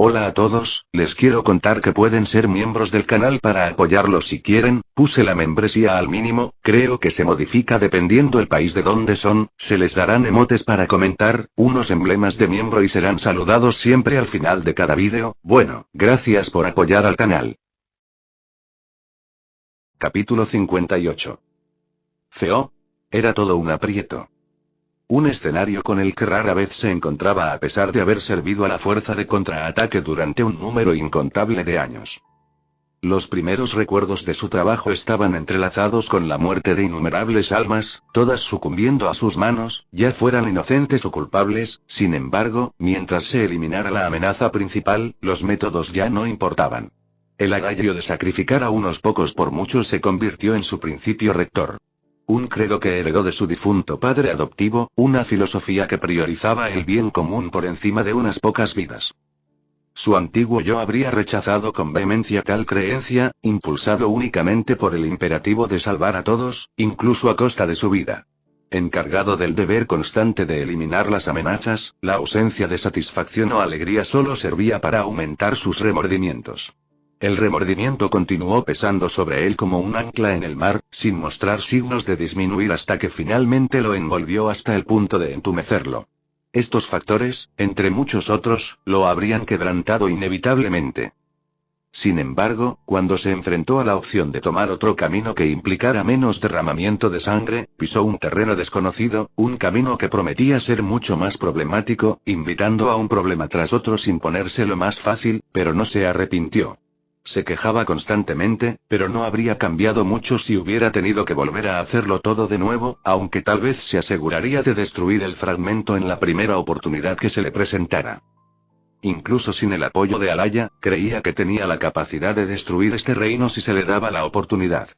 Hola a todos, les quiero contar que pueden ser miembros del canal para apoyarlo si quieren. Puse la membresía al mínimo, creo que se modifica dependiendo el país de donde son, se les darán emotes para comentar, unos emblemas de miembro y serán saludados siempre al final de cada vídeo. Bueno, gracias por apoyar al canal. Capítulo 58. Feo. Era todo un aprieto. Un escenario con el que rara vez se encontraba a pesar de haber servido a la fuerza de contraataque durante un número incontable de años. Los primeros recuerdos de su trabajo estaban entrelazados con la muerte de innumerables almas, todas sucumbiendo a sus manos, ya fueran inocentes o culpables. Sin embargo, mientras se eliminara la amenaza principal, los métodos ya no importaban. El agallo de sacrificar a unos pocos por muchos se convirtió en su principio rector. Un credo que heredó de su difunto padre adoptivo, una filosofía que priorizaba el bien común por encima de unas pocas vidas. Su antiguo yo habría rechazado con vehemencia tal creencia, impulsado únicamente por el imperativo de salvar a todos, incluso a costa de su vida. Encargado del deber constante de eliminar las amenazas, la ausencia de satisfacción o alegría solo servía para aumentar sus remordimientos. El remordimiento continuó pesando sobre él como un ancla en el mar, sin mostrar signos de disminuir hasta que finalmente lo envolvió hasta el punto de entumecerlo. Estos factores, entre muchos otros, lo habrían quebrantado inevitablemente. Sin embargo, cuando se enfrentó a la opción de tomar otro camino que implicara menos derramamiento de sangre, pisó un terreno desconocido, un camino que prometía ser mucho más problemático, invitando a un problema tras otro sin ponérselo más fácil, pero no se arrepintió. Se quejaba constantemente, pero no habría cambiado mucho si hubiera tenido que volver a hacerlo todo de nuevo, aunque tal vez se aseguraría de destruir el fragmento en la primera oportunidad que se le presentara. Incluso sin el apoyo de Alaya, creía que tenía la capacidad de destruir este reino si se le daba la oportunidad.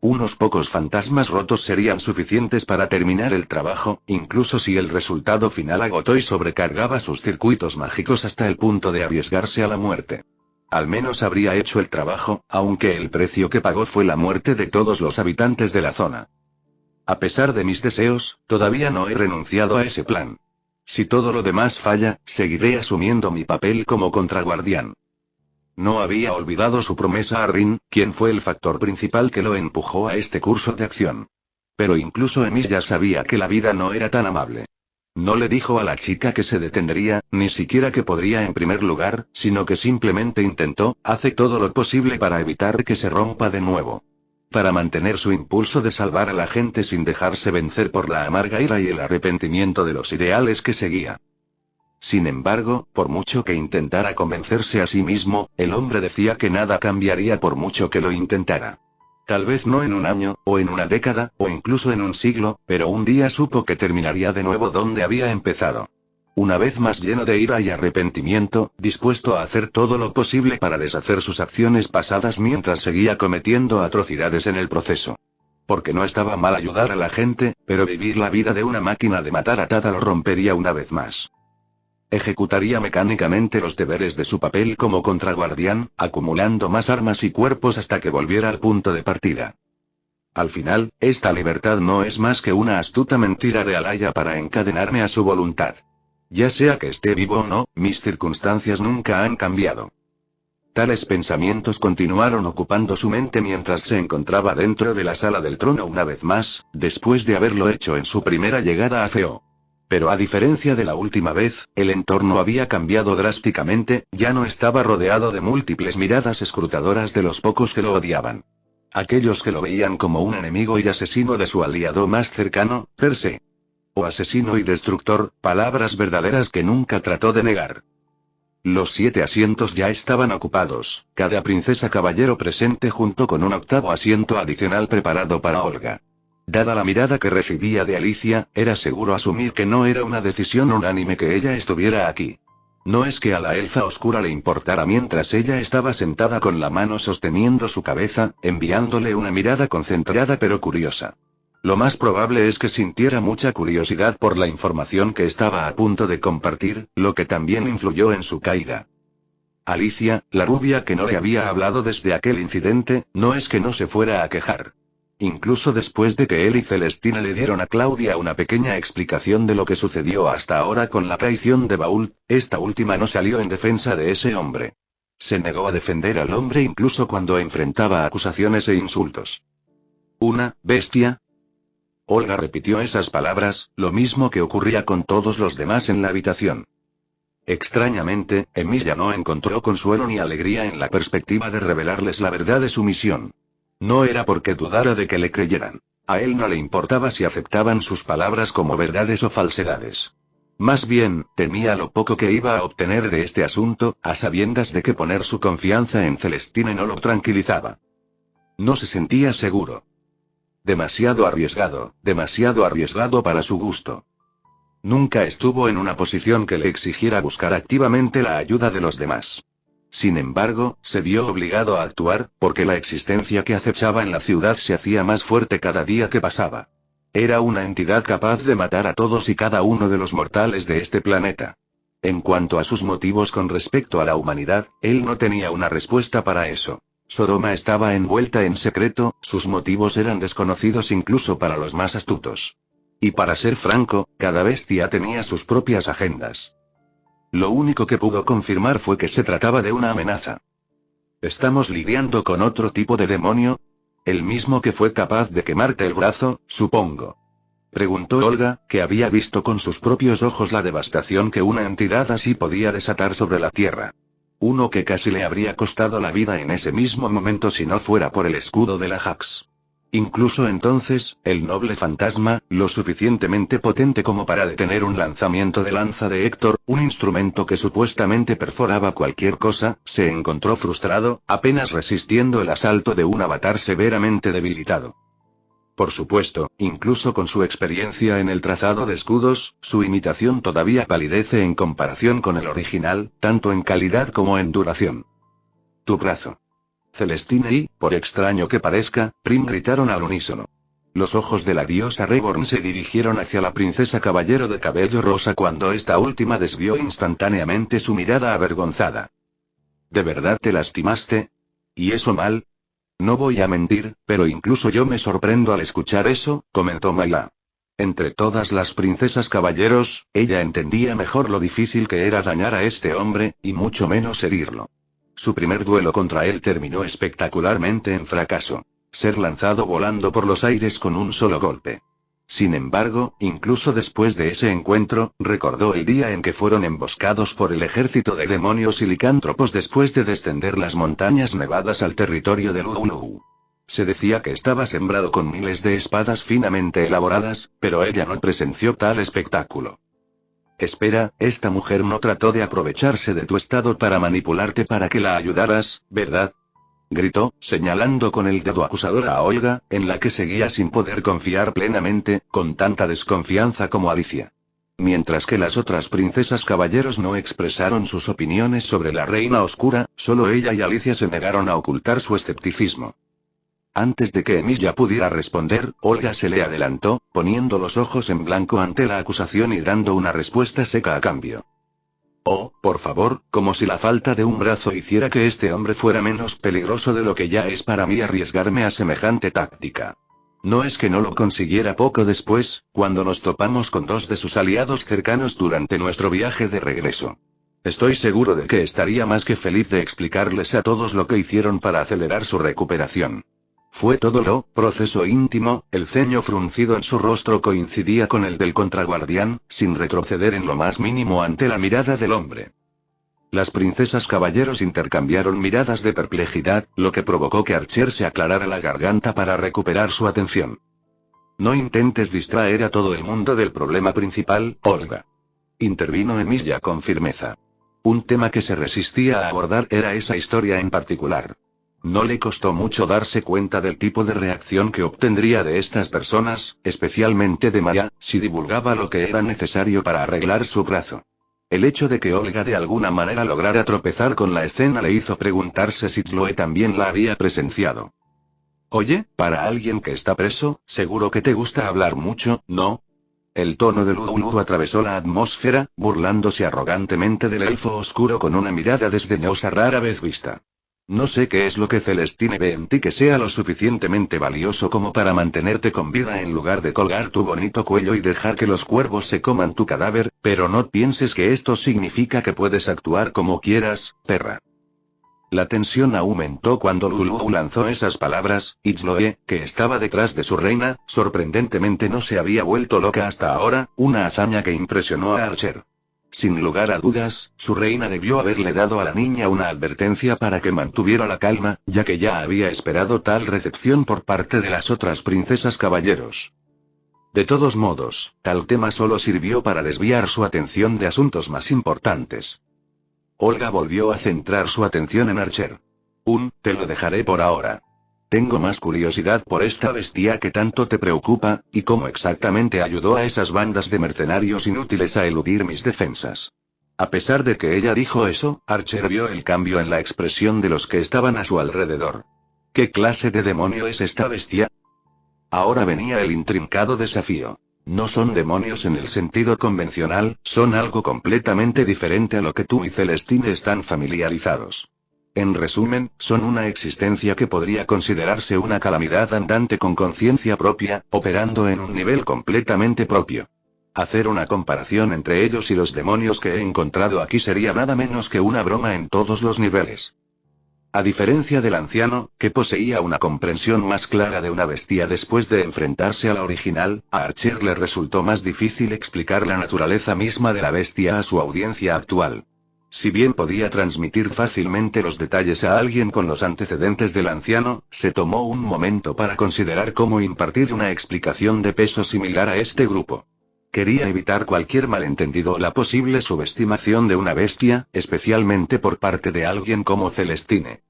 Unos pocos fantasmas rotos serían suficientes para terminar el trabajo, incluso si el resultado final agotó y sobrecargaba sus circuitos mágicos hasta el punto de arriesgarse a la muerte. Al menos habría hecho el trabajo, aunque el precio que pagó fue la muerte de todos los habitantes de la zona. A pesar de mis deseos, todavía no he renunciado a ese plan. Si todo lo demás falla, seguiré asumiendo mi papel como contraguardián. No había olvidado su promesa a Rin, quien fue el factor principal que lo empujó a este curso de acción. Pero incluso Emilia ya sabía que la vida no era tan amable. No le dijo a la chica que se detendría, ni siquiera que podría en primer lugar, sino que simplemente hace todo lo posible para evitar que se rompa de nuevo. Para mantener su impulso de salvar a la gente sin dejarse vencer por la amarga ira y el arrepentimiento de los ideales que seguía. Sin embargo, por mucho que intentara convencerse a sí mismo, el hombre decía que nada cambiaría por mucho que lo intentara. Tal vez no en un año, o en una década, o incluso en un siglo, pero un día supo que terminaría de nuevo donde había empezado. Una vez más lleno de ira y arrepentimiento, dispuesto a hacer todo lo posible para deshacer sus acciones pasadas mientras seguía cometiendo atrocidades en el proceso. Porque no estaba mal ayudar a la gente, pero vivir la vida de una máquina de matar atada lo rompería una vez más. Ejecutaría mecánicamente los deberes de su papel como contraguardián, acumulando más armas y cuerpos hasta que volviera al punto de partida. Al final, esta libertad no es más que una astuta mentira de Alaya para encadenarme a su voluntad. Ya sea que esté vivo o no, mis circunstancias nunca han cambiado. Tales pensamientos continuaron ocupando su mente mientras se encontraba dentro de la sala del trono una vez más, después de haberlo hecho en su primera llegada a Feo. Pero a diferencia de la última vez, el entorno había cambiado drásticamente, ya no estaba rodeado de múltiples miradas escrutadoras de los pocos que lo odiaban. Aquellos que lo veían como un enemigo y asesino de su aliado más cercano, Perse. O asesino y destructor, palabras verdaderas que nunca trató de negar. Los 7 asientos ya estaban ocupados, cada princesa caballero presente junto con un octavo asiento adicional preparado para Olga. Dada la mirada que recibía de Alicia, era seguro asumir que no era una decisión unánime que ella estuviera aquí. No es que a la elfa oscura le importara mientras ella estaba sentada con la mano sosteniendo su cabeza, enviándole una mirada concentrada pero curiosa. Lo más probable es que sintiera mucha curiosidad por la información que estaba a punto de compartir, lo que también influyó en su caída. Alicia, la rubia que no le había hablado desde aquel incidente, no es que no se fuera a quejar. Incluso después de que él y Celestina le dieron a Claudia una pequeña explicación de lo que sucedió hasta ahora con la traición de Baúl, esta última no salió en defensa de ese hombre. Se negó a defender al hombre incluso cuando enfrentaba acusaciones e insultos. ¿Una bestia? Olga repitió esas palabras, lo mismo que ocurría con todos los demás en la habitación. Extrañamente, Emilia no encontró consuelo ni alegría en la perspectiva de revelarles la verdad de su misión. No era porque dudara de que le creyeran. A él no le importaba si aceptaban sus palabras como verdades o falsedades. Más bien, temía lo poco que iba a obtener de este asunto, a sabiendas de que poner su confianza en Celestina no lo tranquilizaba. No se sentía seguro. Demasiado arriesgado para su gusto. Nunca estuvo en una posición que le exigiera buscar activamente la ayuda de los demás. Sin embargo, se vio obligado a actuar, porque la existencia que acechaba en la ciudad se hacía más fuerte cada día que pasaba. Era una entidad capaz de matar a todos y cada uno de los mortales de este planeta. En cuanto a sus motivos con respecto a la humanidad, él no tenía una respuesta para eso. Sodoma estaba envuelta en secreto, sus motivos eran desconocidos incluso para los más astutos. Y para ser franco, cada bestia tenía sus propias agendas. Lo único que pudo confirmar fue que se trataba de una amenaza. ¿Estamos lidiando con otro tipo de demonio? El mismo que fue capaz de quemarte el brazo, supongo. Preguntó Olga, que había visto con sus propios ojos la devastación que una entidad así podía desatar sobre la tierra. Uno que casi le habría costado la vida en ese mismo momento si no fuera por el escudo de la Jax. Incluso entonces, el noble fantasma, lo suficientemente potente como para detener un lanzamiento de lanza de Héctor, un instrumento que supuestamente perforaba cualquier cosa, se encontró frustrado, apenas resistiendo el asalto de un avatar severamente debilitado. Por supuesto, incluso con su experiencia en el trazado de escudos, su imitación todavía palidece en comparación con el original, tanto en calidad como en duración. Tu brazo. Celestina y, por extraño que parezca, Prim gritaron al unísono. Los ojos de la diosa Reborn se dirigieron hacia la princesa caballero de cabello rosa cuando esta última desvió instantáneamente su mirada avergonzada. ¿De verdad te lastimaste? ¿Y eso mal? No voy a mentir, pero incluso yo me sorprendo al escuchar eso, comentó Mayla. Entre todas las princesas caballeros, ella entendía mejor lo difícil que era dañar a este hombre, y mucho menos herirlo. Su primer duelo contra él terminó espectacularmente en fracaso. Ser lanzado volando por los aires con un solo golpe. Sin embargo, incluso después de ese encuentro, recordó el día en que fueron emboscados por el ejército de demonios y licántropos después de descender las montañas nevadas al territorio de Lulu. Se decía que estaba sembrado con miles de espadas finamente elaboradas, pero ella no presenció tal espectáculo. Espera, esta mujer no trató de aprovecharse de tu estado para manipularte para que la ayudaras, ¿verdad? Gritó, señalando con el dedo acusador a Olga, en la que seguía sin poder confiar plenamente, con tanta desconfianza como Alicia. Mientras que las otras princesas caballeros no expresaron sus opiniones sobre la reina oscura, solo ella y Alicia se negaron a ocultar su escepticismo. Antes de que Emilia pudiera responder, Olga se le adelantó, poniendo los ojos en blanco ante la acusación y dando una respuesta seca a cambio. Oh, por favor, como si la falta de un brazo hiciera que este hombre fuera menos peligroso de lo que ya es para mí arriesgarme a semejante táctica. No es que no lo consiguiera poco después, cuando nos topamos con dos de sus aliados cercanos durante nuestro viaje de regreso. Estoy seguro de que estaría más que feliz de explicarles a todos lo que hicieron para acelerar su recuperación. Fue todo lo proceso íntimo, el ceño fruncido en su rostro coincidía con el del contraguardián, sin retroceder en lo más mínimo ante la mirada del hombre. Las princesas caballeros intercambiaron miradas de perplejidad, lo que provocó que Archer se aclarara la garganta para recuperar su atención. No intentes distraer a todo el mundo del problema principal, Olga. Intervino Emilia con firmeza. Un tema que se resistía a abordar era esa historia en particular. No le costó mucho darse cuenta del tipo de reacción que obtendría de estas personas, especialmente de Maya, si divulgaba lo que era necesario para arreglar su brazo. El hecho de que Olga de alguna manera lograra tropezar con la escena le hizo preguntarse si Chloe también la había presenciado. Oye, para alguien que está preso, seguro que te gusta hablar mucho, ¿no? El tono de Lulu atravesó la atmósfera, burlándose arrogantemente del elfo oscuro con una mirada desdeñosa rara vez vista. No sé qué es lo que Celestine ve en ti que sea lo suficientemente valioso como para mantenerte con vida en lugar de colgar tu bonito cuello y dejar que los cuervos se coman tu cadáver, pero no pienses que esto significa que puedes actuar como quieras, perra. La tensión aumentó cuando Lulu lanzó esas palabras, y Chloe, que estaba detrás de su reina, sorprendentemente no se había vuelto loca hasta ahora, una hazaña que impresionó a Archer. Sin lugar a dudas, su reina debió haberle dado a la niña una advertencia para que mantuviera la calma, ya que ya había esperado tal recepción por parte de las otras princesas caballeros. De todos modos, tal tema solo sirvió para desviar su atención de asuntos más importantes. Olga volvió a centrar su atención en Archer. Te lo dejaré por ahora. Tengo más curiosidad por esta bestia que tanto te preocupa, y cómo exactamente ayudó a esas bandas de mercenarios inútiles a eludir mis defensas. A pesar de que ella dijo eso, Archer vio el cambio en la expresión de los que estaban a su alrededor. ¿Qué clase de demonio es esta bestia? Ahora venía el intrincado desafío. No son demonios en el sentido convencional, son algo completamente diferente a lo que tú y Celestine están familiarizados. En resumen, son una existencia que podría considerarse una calamidad andante con conciencia propia, operando en un nivel completamente propio. Hacer una comparación entre ellos y los demonios que he encontrado aquí sería nada menos que una broma en todos los niveles. A diferencia del anciano, que poseía una comprensión más clara de una bestia después de enfrentarse a la original, a Archer le resultó más difícil explicar la naturaleza misma de la bestia a su audiencia actual. Si bien podía transmitir fácilmente los detalles a alguien con los antecedentes del anciano, se tomó un momento para considerar cómo impartir una explicación de peso similar a este grupo. Quería evitar cualquier malentendido o la posible subestimación de una bestia, especialmente por parte de alguien como Celestine.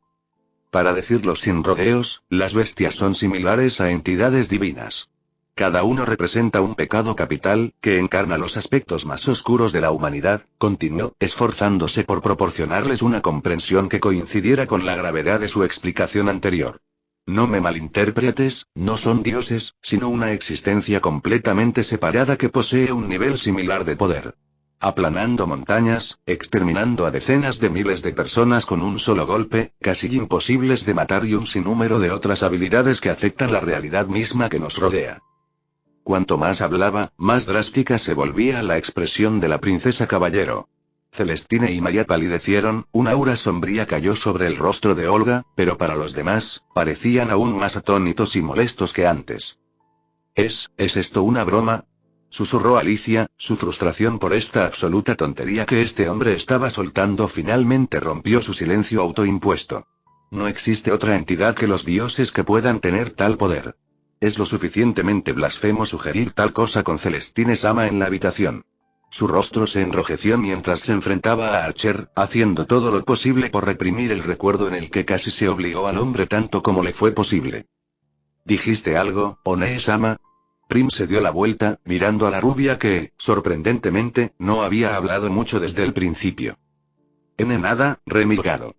Para decirlo sin rodeos, las bestias son similares a entidades divinas. Cada uno representa un pecado capital, que encarna los aspectos más oscuros de la humanidad, continuó, esforzándose por proporcionarles una comprensión que coincidiera con la gravedad de su explicación anterior. No me malinterpretes, no son dioses, sino una existencia completamente separada que posee un nivel similar de poder. Aplanando montañas, exterminando a decenas de miles de personas con un solo golpe, casi imposibles de matar y un sinnúmero de otras habilidades que afectan la realidad misma que nos rodea. Cuanto más hablaba, más drástica se volvía la expresión de la princesa caballero. Celestine y Maya palidecieron, un aura sombría cayó sobre el rostro de Olga, pero para los demás, parecían aún más atónitos y molestos que antes. ¿Es esto una broma?, susurró Alicia, su frustración por esta absoluta tontería que este hombre estaba soltando finalmente rompió su silencio autoimpuesto. No existe otra entidad que los dioses que puedan tener tal poder. Es lo suficientemente blasfemo sugerir tal cosa con Celestine Sama en la habitación. Su rostro se enrojeció mientras se enfrentaba a Archer, haciendo todo lo posible por reprimir el recuerdo en el que casi se obligó al hombre tanto como le fue posible. ¿Dijiste algo, One-sama? Prim se dio la vuelta, mirando a la rubia que, sorprendentemente, no había hablado mucho desde el principio. Nada, remilgado.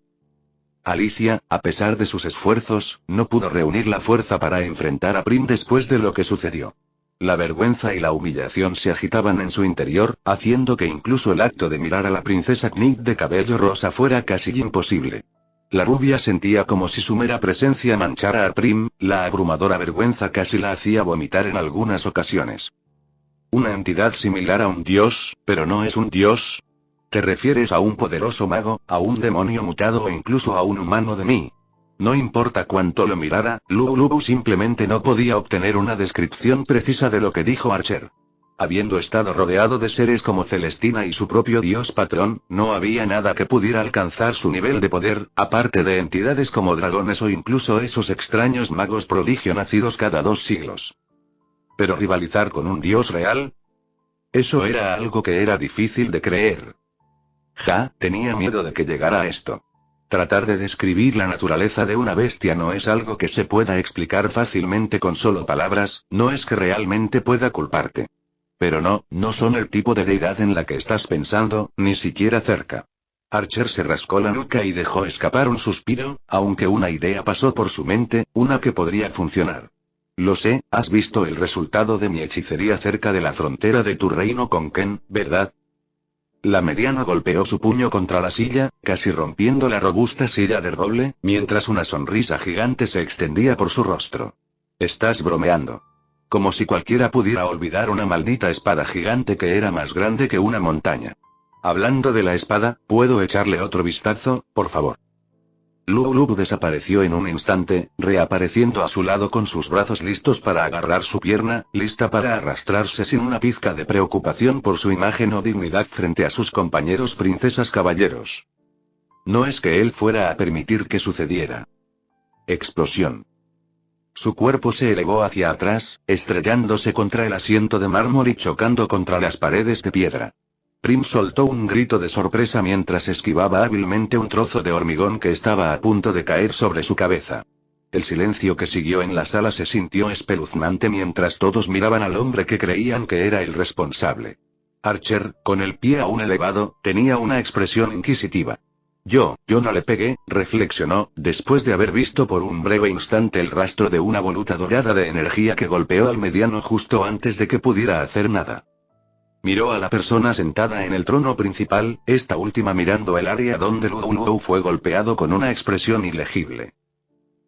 Alicia, a pesar de sus esfuerzos, no pudo reunir la fuerza para enfrentar a Prim después de lo que sucedió. La vergüenza y la humillación se agitaban en su interior, haciendo que incluso el acto de mirar a la princesa Knight de cabello rosa fuera casi imposible. La rubia sentía como si su mera presencia manchara a Prim, la abrumadora vergüenza casi la hacía vomitar en algunas ocasiones. Una entidad similar a un dios, pero no es un dios. ¿Te refieres a un poderoso mago, a un demonio mutado o incluso a un humano de mí? No importa cuánto lo mirara, Lulu simplemente no podía obtener una descripción precisa de lo que dijo Archer. Habiendo estado rodeado de seres como Celestina y su propio dios patrón, no había nada que pudiera alcanzar su nivel de poder, aparte de entidades como dragones o incluso esos extraños magos prodigio nacidos cada 2 siglos. ¿Pero rivalizar con un dios real? Eso era algo que era difícil de creer. Tenía miedo de que llegara a esto. Tratar de describir la naturaleza de una bestia no es algo que se pueda explicar fácilmente con solo palabras, no es que realmente pueda culparte. Pero no son el tipo de deidad en la que estás pensando, ni siquiera cerca. Archer se rascó la nuca y dejó escapar un suspiro, aunque una idea pasó por su mente, una que podría funcionar. Lo sé, has visto el resultado de mi hechicería cerca de la frontera de tu reino con Ken, ¿verdad? La mediano golpeó su puño contra la silla, casi rompiendo la robusta silla de roble, mientras una sonrisa gigante se extendía por su rostro. Estás bromeando. Como si cualquiera pudiera olvidar una maldita espada gigante que era más grande que una montaña. Hablando de la espada, ¿puedo echarle otro vistazo, por favor? Lu Lu desapareció en un instante, reapareciendo a su lado con sus brazos listos para agarrar su pierna, lista para arrastrarse sin una pizca de preocupación por su imagen o dignidad frente a sus compañeros princesas caballeros. No es que él fuera a permitir que sucediera. Explosión. Su cuerpo se elevó hacia atrás, estrellándose contra el asiento de mármol y chocando contra las paredes de piedra. Prim soltó un grito de sorpresa mientras esquivaba hábilmente un trozo de hormigón que estaba a punto de caer sobre su cabeza. El silencio que siguió en la sala se sintió espeluznante mientras todos miraban al hombre que creían que era el responsable. Archer, con el pie aún elevado, tenía una expresión inquisitiva. Yo no le pegué, reflexionó, después de haber visto por un breve instante el rastro de una voluta dorada de energía que golpeó al mediano justo antes de que pudiera hacer nada. Miró a la persona sentada en el trono principal, esta última mirando el área donde Lu Lu fue golpeado con una expresión ilegible.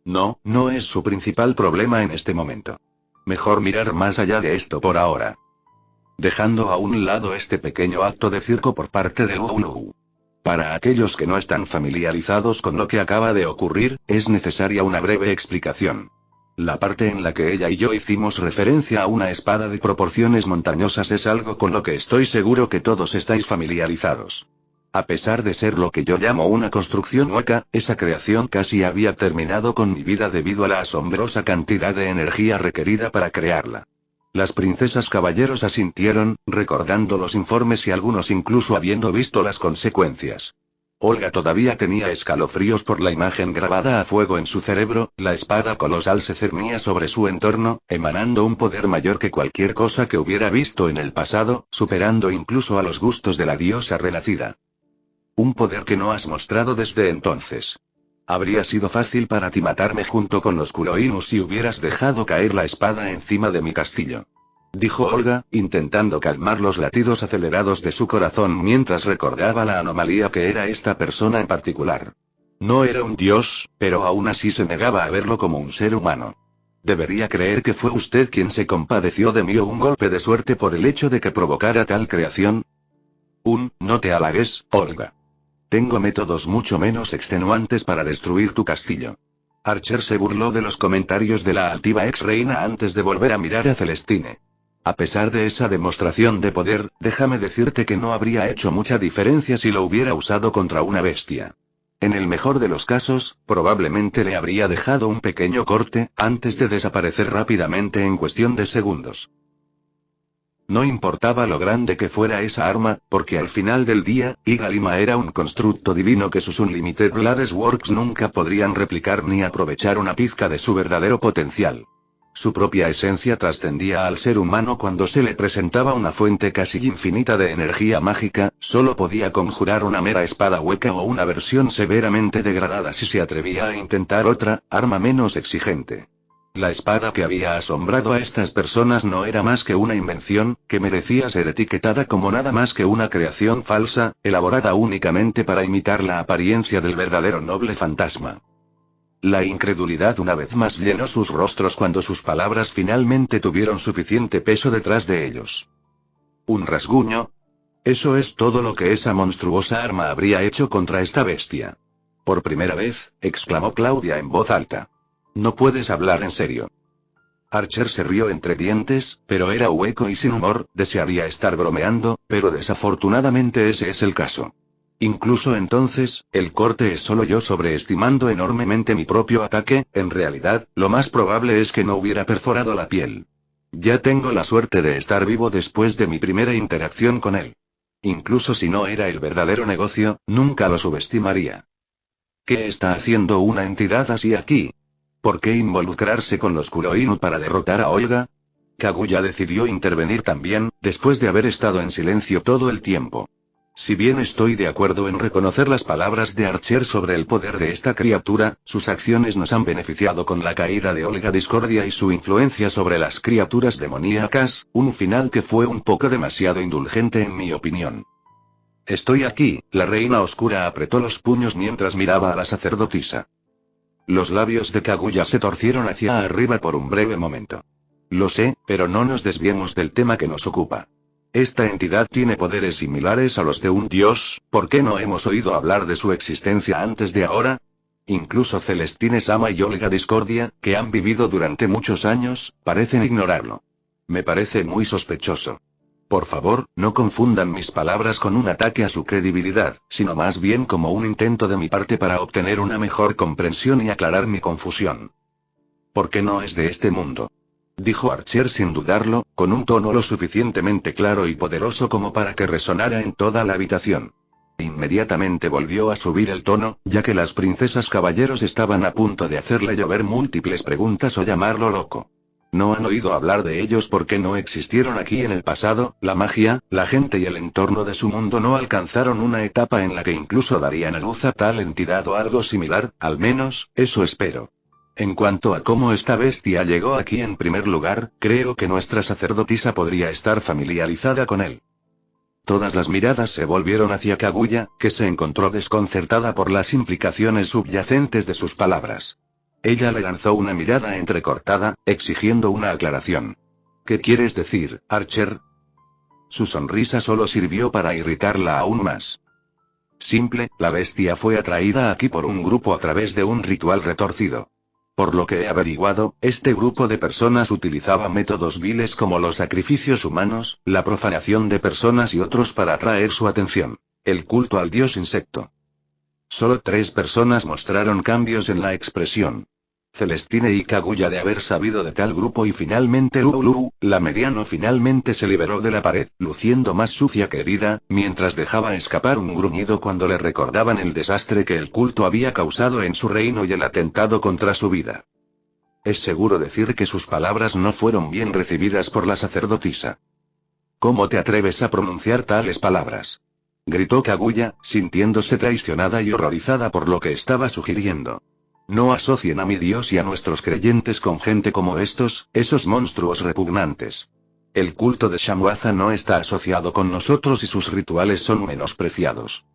No es su principal problema en este momento. Mejor mirar más allá de esto por ahora. Dejando a un lado este pequeño acto de circo por parte de Lu Lu. Para aquellos que no están familiarizados con lo que acaba de ocurrir, es necesaria una breve explicación. La parte en la que ella y yo hicimos referencia a una espada de proporciones montañosas es algo con lo que estoy seguro que todos estáis familiarizados. A pesar de ser lo que yo llamo una construcción hueca, esa creación casi había terminado con mi vida debido a la asombrosa cantidad de energía requerida para crearla. Las princesas caballeros asintieron, recordando los informes y algunos incluso habiendo visto las consecuencias. Olga todavía tenía escalofríos por la imagen grabada a fuego en su cerebro, la espada colosal se cernía sobre su entorno, emanando un poder mayor que cualquier cosa que hubiera visto en el pasado, superando incluso a los gustos de la diosa renacida. Un poder que no has mostrado desde entonces. Habría sido fácil para ti matarme junto con los Kuroinus si hubieras dejado caer la espada encima de mi castillo. Dijo Olga, intentando calmar los latidos acelerados de su corazón mientras recordaba la anomalía que era esta persona en particular. No era un dios, pero aún así se negaba a verlo como un ser humano. ¿Debería creer que fue usted quien se compadeció de mí o un golpe de suerte por el hecho de que provocara tal creación? No te halagues, Olga. Tengo métodos mucho menos extenuantes para destruir tu castillo. Archer se burló de los comentarios de la altiva ex reina antes de volver a mirar a Celestine. A pesar de esa demostración de poder, déjame decirte que no habría hecho mucha diferencia si lo hubiera usado contra una bestia. En el mejor de los casos, probablemente le habría dejado un pequeño corte, antes de desaparecer rápidamente en cuestión de segundos. No importaba lo grande que fuera esa arma, porque al final del día, Igalima era un constructo divino que sus Unlimited Blades Works nunca podrían replicar ni aprovechar una pizca de su verdadero potencial. Su propia esencia trascendía al ser humano cuando se le presentaba una fuente casi infinita de energía mágica, solo podía conjurar una mera espada hueca o una versión severamente degradada si se atrevía a intentar otra, arma menos exigente. La espada que había asombrado a estas personas no era más que una invención, que merecía ser etiquetada como nada más que una creación falsa, elaborada únicamente para imitar la apariencia del verdadero noble fantasma. La incredulidad una vez más llenó sus rostros cuando sus palabras finalmente tuvieron suficiente peso detrás de ellos. ¿Un rasguño? Eso es todo lo que esa monstruosa arma habría hecho contra esta bestia. Por primera vez, exclamó Claudia en voz alta. No puedes hablar en serio. Archer se rió entre dientes, pero era hueco y sin humor, desearía estar bromeando, pero desafortunadamente ese es el caso. Incluso entonces, el corte es solo yo sobreestimando enormemente mi propio ataque, en realidad, lo más probable es que no hubiera perforado la piel. Ya tengo la suerte de estar vivo después de mi primera interacción con él. Incluso si no era el verdadero negocio, nunca lo subestimaría. ¿Qué está haciendo una entidad así aquí? ¿Por qué involucrarse con los Kuroinu para derrotar a Olga? Kaguya decidió intervenir también, después de haber estado en silencio todo el tiempo. Si bien estoy de acuerdo en reconocer las palabras de Archer sobre el poder de esta criatura, sus acciones nos han beneficiado con la caída de Olga Discordia y su influencia sobre las criaturas demoníacas, un final que fue un poco demasiado indulgente en mi opinión. Estoy aquí. La reina oscura apretó los puños mientras miraba a la sacerdotisa. Los labios de Kaguya se torcieron hacia arriba por un breve momento. Lo sé, pero no nos desviemos del tema que nos ocupa. Esta entidad tiene poderes similares a los de un dios, ¿por qué no hemos oído hablar de su existencia antes de ahora? Incluso Celestine Sama y Olga Discordia, que han vivido durante muchos años, parecen ignorarlo. Me parece muy sospechoso. Por favor, no confundan mis palabras con un ataque a su credibilidad, sino más bien como un intento de mi parte para obtener una mejor comprensión y aclarar mi confusión. ¿Por qué no es de este mundo? Dijo Archer sin dudarlo, con un tono lo suficientemente claro y poderoso como para que resonara en toda la habitación. Inmediatamente volvió a subir el tono, ya que las princesas caballeros estaban a punto de hacerle llover múltiples preguntas o llamarlo loco. ¿No han oído hablar de ellos porque no existieron aquí en el pasado? La magia, la gente y el entorno de su mundo no alcanzaron una etapa en la que incluso darían a luz a tal entidad o algo similar, al menos, eso espero. En cuanto a cómo esta bestia llegó aquí en primer lugar, creo que nuestra sacerdotisa podría estar familiarizada con él. Todas las miradas se volvieron hacia Kaguya, que se encontró desconcertada por las implicaciones subyacentes de sus palabras. Ella le lanzó una mirada entrecortada, exigiendo una aclaración. ¿Qué quieres decir, Archer? Su sonrisa solo sirvió para irritarla aún más. Simple, la bestia fue atraída aquí por un grupo a través de un ritual retorcido. Por lo que he averiguado, este grupo de personas utilizaba métodos viles como los sacrificios humanos, la profanación de personas y otros para atraer su atención. El culto al dios insecto. Solo 3 personas mostraron cambios en la expresión. Celestine y Kaguya de haber sabido de tal grupo y finalmente Lulu, la mediano finalmente se liberó de la pared, luciendo más sucia que herida, mientras dejaba escapar un gruñido cuando le recordaban el desastre que el culto había causado en su reino y el atentado contra su vida. Es seguro decir que sus palabras no fueron bien recibidas por la sacerdotisa. ¿Cómo te atreves a pronunciar tales palabras?, gritó Kaguya, sintiéndose traicionada y horrorizada por lo que estaba sugiriendo. No asocien a mi dios y a nuestros creyentes con gente como estos, esos monstruos repugnantes. El culto de Shamuaza no está asociado con nosotros y sus rituales son menospreciados.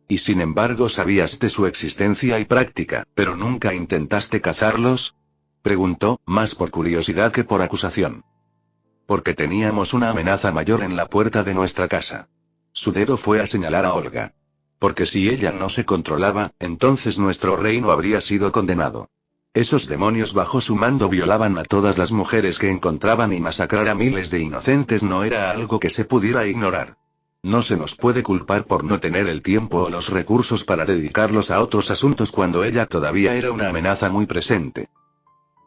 Y sin embargo sabías de su existencia y práctica, pero nunca intentaste cazarlos, preguntó, más por curiosidad que por acusación. Porque teníamos una amenaza mayor en la puerta de nuestra casa. Su dedo fue a señalar a Olga. Porque si ella no se controlaba, entonces nuestro reino habría sido condenado. Esos demonios bajo su mando violaban a todas las mujeres que encontraban y masacrar a miles de inocentes no era algo que se pudiera ignorar. No se nos puede culpar por no tener el tiempo o los recursos para dedicarlos a otros asuntos cuando ella todavía era una amenaza muy presente.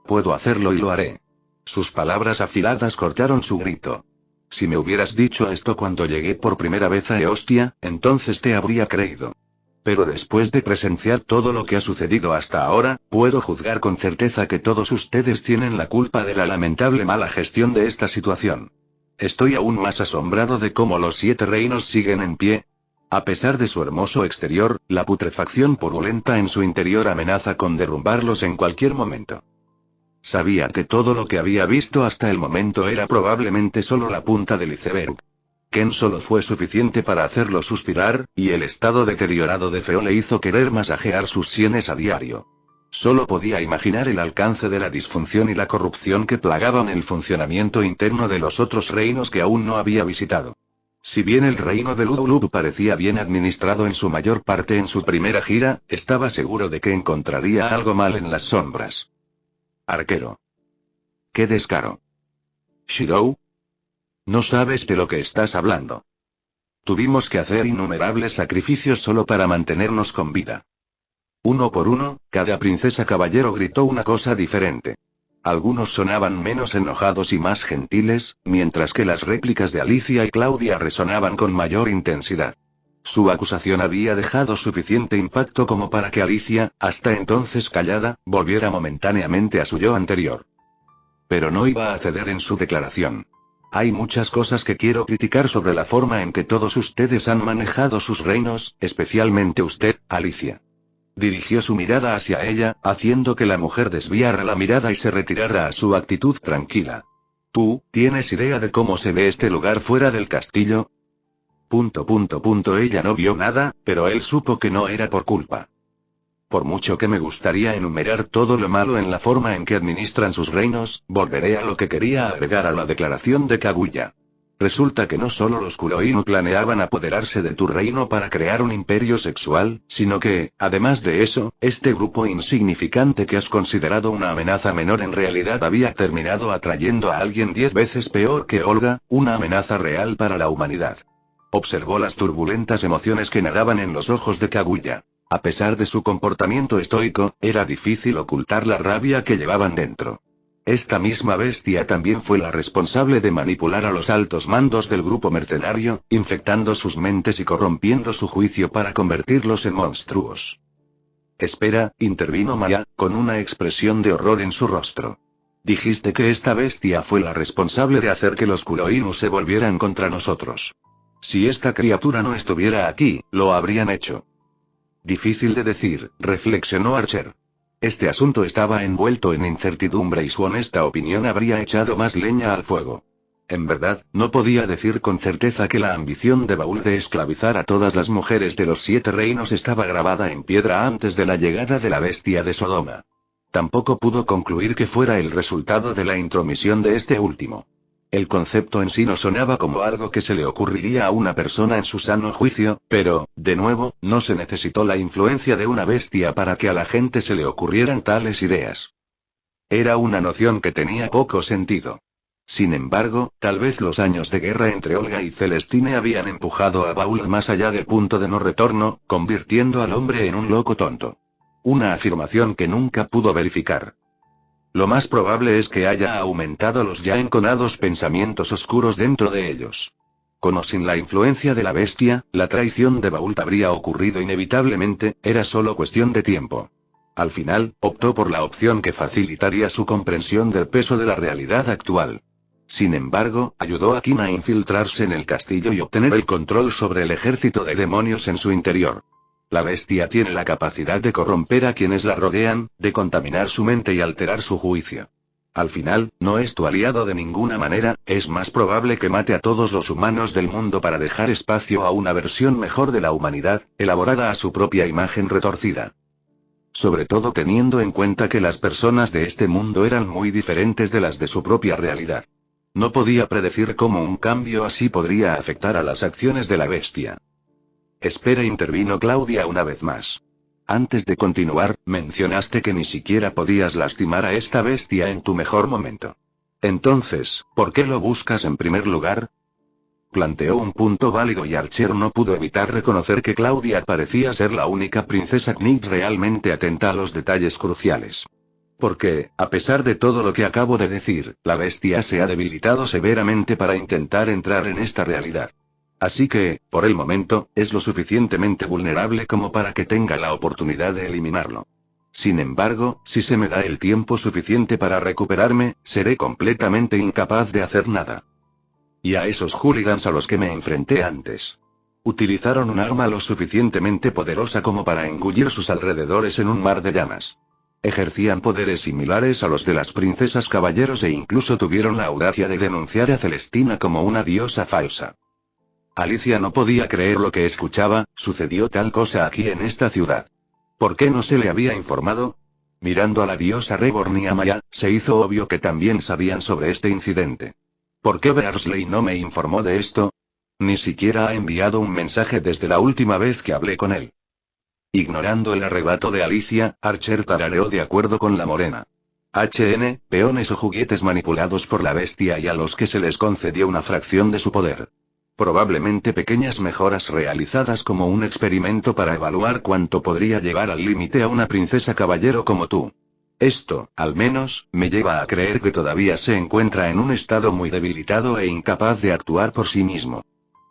Puedo hacerlo y lo haré. Sus palabras afiladas cortaron su grito. Si me hubieras dicho esto cuando llegué por primera vez a Eostia, entonces te habría creído. Pero después de presenciar todo lo que ha sucedido hasta ahora, puedo juzgar con certeza que todos ustedes tienen la culpa de la lamentable mala gestión de esta situación. Estoy aún más asombrado de cómo los 7 reinos siguen en pie. A pesar de su hermoso exterior, la putrefacción purulenta en su interior amenaza con derrumbarlos en cualquier momento. Sabía que todo lo que había visto hasta el momento era probablemente solo la punta del iceberg. Ken solo fue suficiente para hacerlo suspirar, y el estado deteriorado de Feo le hizo querer masajear sus sienes a diario. Solo podía imaginar el alcance de la disfunción y la corrupción que plagaban el funcionamiento interno de los otros reinos que aún no había visitado. Si bien el reino de Lulu parecía bien administrado en su mayor parte en su primera gira, estaba seguro de que encontraría algo mal en las sombras. Arquero. ¡Qué descaro! Shirou. No sabes de lo que estás hablando. Tuvimos que hacer innumerables sacrificios solo para mantenernos con vida. Uno por uno, cada princesa caballero gritó una cosa diferente. Algunos sonaban menos enojados y más gentiles, mientras que las réplicas de Alicia y Claudia resonaban con mayor intensidad. Su acusación había dejado suficiente impacto como para que Alicia, hasta entonces callada, volviera momentáneamente a su yo anterior. Pero no iba a ceder en su declaración. Hay muchas cosas que quiero criticar sobre la forma en que todos ustedes han manejado sus reinos, especialmente usted, Alicia. Dirigió su mirada hacia ella, haciendo que la mujer desviara la mirada y se retirara a su actitud tranquila. ¿Tú, tienes idea de cómo se ve este lugar fuera del castillo? Ella no vio nada, pero él supo que no era por culpa. Por mucho que me gustaría enumerar todo lo malo en la forma en que administran sus reinos, volveré a lo que quería agregar a la declaración de Kaguya. Resulta que no solo los Kuroinu planeaban apoderarse de tu reino para crear un imperio sexual, sino que, además de eso, este grupo insignificante que has considerado una amenaza menor en realidad había terminado atrayendo a alguien 10 veces peor que Olga, una amenaza real para la humanidad. Observó las turbulentas emociones que nadaban en los ojos de Kaguya. A pesar de su comportamiento estoico, era difícil ocultar la rabia que llevaban dentro. Esta misma bestia también fue la responsable de manipular a los altos mandos del grupo mercenario, infectando sus mentes y corrompiendo su juicio para convertirlos en monstruos. Espera, intervino Maya, con una expresión de horror en su rostro. Dijiste que esta bestia fue la responsable de hacer que los Kuroinu se volvieran contra nosotros. Si esta criatura no estuviera aquí, lo habrían hecho. Difícil de decir, reflexionó Archer. Este asunto estaba envuelto en incertidumbre y su honesta opinión habría echado más leña al fuego. En verdad, no podía decir con certeza que la ambición de Baul de esclavizar a todas las mujeres de los 7 reinos estaba grabada en piedra antes de la llegada de la bestia de Sodoma. Tampoco pudo concluir que fuera el resultado de la intromisión de este último. El concepto en sí no sonaba como algo que se le ocurriría a una persona en su sano juicio, pero, de nuevo, no se necesitó la influencia de una bestia para que a la gente se le ocurrieran tales ideas. Era una noción que tenía poco sentido. Sin embargo, tal vez los años de guerra entre Olga y Celestine habían empujado a Baul más allá del punto de no retorno, convirtiendo al hombre en un loco tonto. Una afirmación que nunca pudo verificar. Lo más probable es que haya aumentado los ya enconados pensamientos oscuros dentro de ellos. Con o sin la influencia de la bestia, la traición de Baul habría ocurrido inevitablemente, era solo cuestión de tiempo. Al final, optó por la opción que facilitaría su comprensión del peso de la realidad actual. Sin embargo, ayudó a Kim a infiltrarse en el castillo y obtener el control sobre el ejército de demonios en su interior. La bestia tiene la capacidad de corromper a quienes la rodean, de contaminar su mente y alterar su juicio. Al final, no es tu aliado de ninguna manera, es más probable que mate a todos los humanos del mundo para dejar espacio a una versión mejor de la humanidad, elaborada a su propia imagen retorcida. Sobre todo teniendo en cuenta que las personas de este mundo eran muy diferentes de las de su propia realidad. No podía predecir cómo un cambio así podría afectar a las acciones de la bestia. Espera, intervino Claudia una vez más. Antes de continuar, mencionaste que ni siquiera podías lastimar a esta bestia en tu mejor momento. Entonces, ¿por qué lo buscas en primer lugar? Planteó un punto válido y Archer no pudo evitar reconocer que Claudia parecía ser la única princesa Knight realmente atenta a los detalles cruciales. Porque, a pesar de todo lo que acabo de decir, la bestia se ha debilitado severamente para intentar entrar en esta realidad. Así que, por el momento, es lo suficientemente vulnerable como para que tenga la oportunidad de eliminarlo. Sin embargo, si se me da el tiempo suficiente para recuperarme, seré completamente incapaz de hacer nada. Y a esos hooligans a los que me enfrenté antes. Utilizaron un arma lo suficientemente poderosa como para engullir sus alrededores en un mar de llamas. Ejercían poderes similares a los de las princesas caballeros e incluso tuvieron la audacia de denunciar a Celestina como una diosa falsa. Alicia no podía creer lo que escuchaba, sucedió tal cosa aquí en esta ciudad. ¿Por qué no se le había informado? Mirando a la diosa Reborn y a Maya, se hizo obvio que también sabían sobre este incidente. ¿Por qué Bearsley no me informó de esto? Ni siquiera ha enviado un mensaje desde la última vez que hablé con él. Ignorando el arrebato de Alicia, Archer tarareó de acuerdo con la morena. Peones o juguetes manipulados por la bestia y a los que se les concedió una fracción de su poder. Probablemente pequeñas mejoras realizadas como un experimento para evaluar cuánto podría llevar al límite a una princesa caballero como tú. Esto, al menos, me lleva a creer que todavía se encuentra en un estado muy debilitado e incapaz de actuar por sí mismo.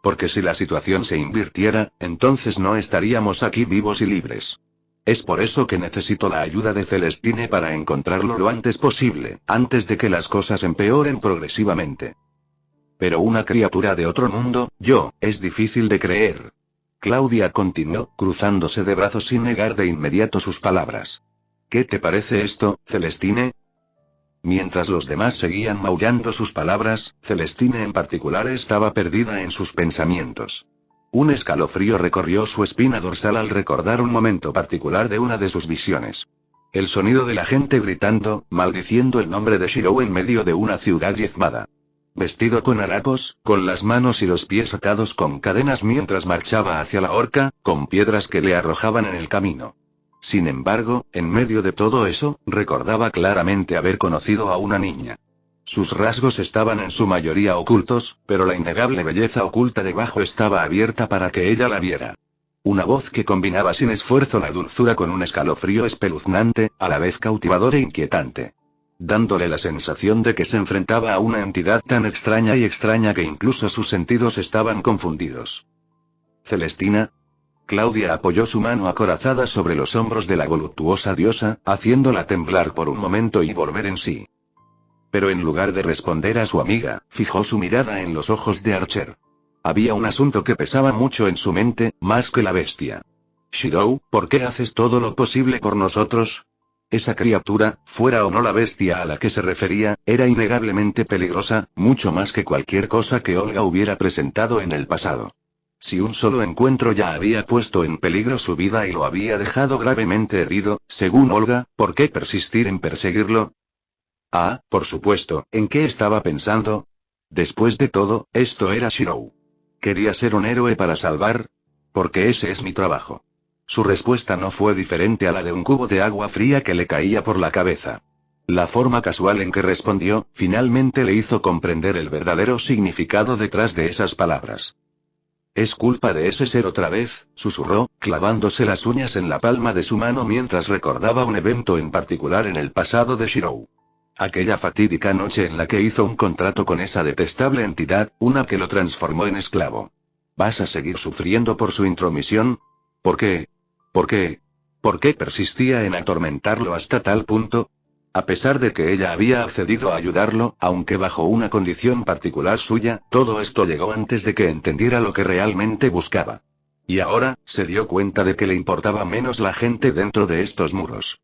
Porque si la situación se invirtiera, entonces no estaríamos aquí vivos y libres. Es por eso que necesito la ayuda de Celestine para encontrarlo lo antes posible, antes de que las cosas empeoren progresivamente. Pero una criatura de otro mundo, es difícil de creer. Claudia continuó, cruzándose de brazos sin negar de inmediato sus palabras. ¿Qué te parece esto, Celestine? Mientras los demás seguían maullando sus palabras, Celestine en particular estaba perdida en sus pensamientos. Un escalofrío recorrió su espina dorsal al recordar un momento particular de una de sus visiones. El sonido de la gente gritando, maldiciendo el nombre de Shirou en medio de una ciudad diezmada. Vestido con harapos, con las manos y los pies atados con cadenas mientras marchaba hacia la horca, con piedras que le arrojaban en el camino. Sin embargo, en medio de todo eso, recordaba claramente haber conocido a una niña. Sus rasgos estaban en su mayoría ocultos, pero la innegable belleza oculta debajo estaba abierta para que ella la viera. Una voz que combinaba sin esfuerzo la dulzura con un escalofrío espeluznante, a la vez cautivador e inquietante. Dándole la sensación de que se enfrentaba a una entidad tan extraña y extraña que incluso sus sentidos estaban confundidos. Celestina. Claudia apoyó su mano acorazada sobre los hombros de la voluptuosa diosa, haciéndola temblar por un momento y volver en sí. Pero en lugar de responder a su amiga, fijó su mirada en los ojos de Archer. Había un asunto que pesaba mucho en su mente, más que la bestia. Shirou, ¿por qué haces todo lo posible por nosotros? Esa criatura, fuera o no la bestia a la que se refería, era innegablemente peligrosa, mucho más que cualquier cosa que Olga hubiera presentado en el pasado. Si un solo encuentro ya había puesto en peligro su vida y lo había dejado gravemente herido, según Olga, ¿por qué persistir en perseguirlo? Ah, por supuesto, ¿en qué estaba pensando? Después de todo, esto era Shirou. ¿Quería ser un héroe para salvar? Porque ese es mi trabajo. Su respuesta no fue diferente a la de un cubo de agua fría que le caía por la cabeza. La forma casual en que respondió, finalmente le hizo comprender el verdadero significado detrás de esas palabras. Es culpa de ese ser otra vez, susurró, clavándose las uñas en la palma de su mano mientras recordaba un evento en particular en el pasado de Shirou. Aquella fatídica noche en la que hizo un contrato con esa detestable entidad, una que lo transformó en esclavo. ¿Vas a seguir sufriendo por su intromisión? ¿Por qué? ¿Por qué? ¿Por qué persistía en atormentarlo hasta tal punto? A pesar de que ella había accedido a ayudarlo, aunque bajo una condición particular suya, todo esto llegó antes de que entendiera lo que realmente buscaba. Y ahora, se dio cuenta de que le importaba menos la gente dentro de estos muros.